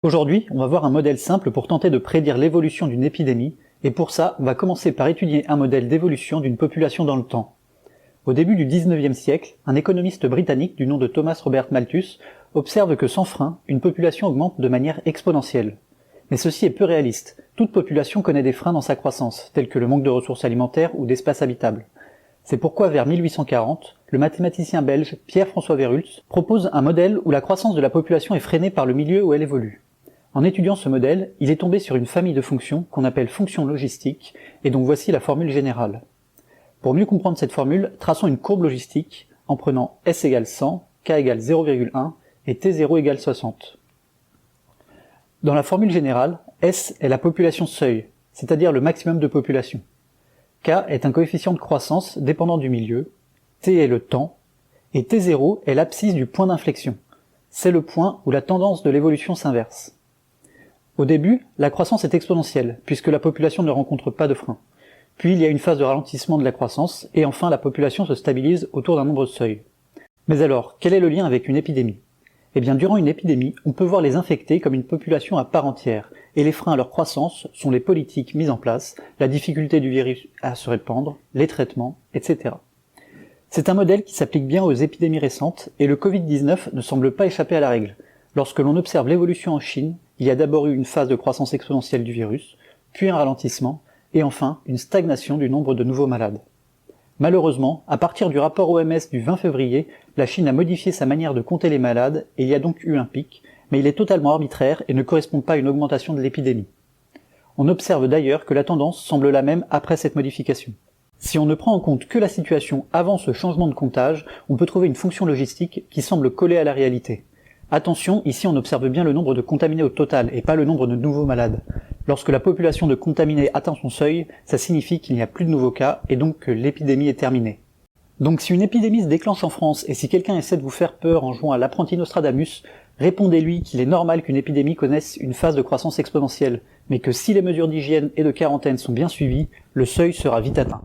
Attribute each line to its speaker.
Speaker 1: Aujourd'hui, on va voir un modèle simple pour tenter de prédire l'évolution d'une épidémie, et pour ça, on va commencer par étudier un modèle d'évolution d'une population dans le temps. Au début du 19e siècle, un économiste britannique du nom de Thomas Robert Malthus observe que sans frein, une population augmente de manière exponentielle. Mais ceci est peu réaliste. Toute population connaît des freins dans sa croissance, tels que le manque de ressources alimentaires ou d'espace habitable. C'est pourquoi vers 1840, le mathématicien belge Pierre-François Verhulst propose un modèle où la croissance de la population est freinée par le milieu où elle évolue. En étudiant ce modèle, il est tombé sur une famille de fonctions qu'on appelle fonctions logistiques, et dont voici la formule générale. Pour mieux comprendre cette formule, traçons une courbe logistique en prenant S égale 100, K égale 0,1 et T0 égale 60. Dans la formule générale, S est la population seuil, c'est-à-dire le maximum de population. K est un coefficient de croissance dépendant du milieu, T est le temps, et T0 est l'abscisse du point d'inflexion. C'est le point où la tendance de l'évolution s'inverse. Au début, la croissance est exponentielle, puisque la population ne rencontre pas de frein. Puis il y a une phase de ralentissement de la croissance, et enfin la population se stabilise autour d'un nombre seuil. Mais alors, quel est le lien avec une épidémie? Eh bien, durant une épidémie, on peut voir les infectés comme une population à part entière, et les freins à leur croissance sont les politiques mises en place, la difficulté du virus à se répandre, les traitements, etc. C'est un modèle qui s'applique bien aux épidémies récentes, et le Covid-19 ne semble pas échapper à la règle. Lorsque l'on observe l'évolution en Chine, il y a d'abord eu une phase de croissance exponentielle du virus, puis un ralentissement, et enfin une stagnation du nombre de nouveaux malades. Malheureusement, à partir du rapport OMS du 20 février, la Chine a modifié sa manière de compter les malades et il y a donc eu un pic, mais il est totalement arbitraire et ne correspond pas à une augmentation de l'épidémie. On observe d'ailleurs que la tendance semble la même après cette modification. Si on ne prend en compte que la situation avant ce changement de comptage, on peut trouver une fonction logistique qui semble coller à la réalité. Attention, ici on observe bien le nombre de contaminés au total et pas le nombre de nouveaux malades. Lorsque la population de contaminés atteint son seuil, ça signifie qu'il n'y a plus de nouveaux cas et donc que l'épidémie est terminée. Donc si une épidémie se déclenche en France et si quelqu'un essaie de vous faire peur en jouant à l'apprenti Nostradamus, répondez-lui qu'il est normal qu'une épidémie connaisse une phase de croissance exponentielle, mais que si les mesures d'hygiène et de quarantaine sont bien suivies, le seuil sera vite atteint.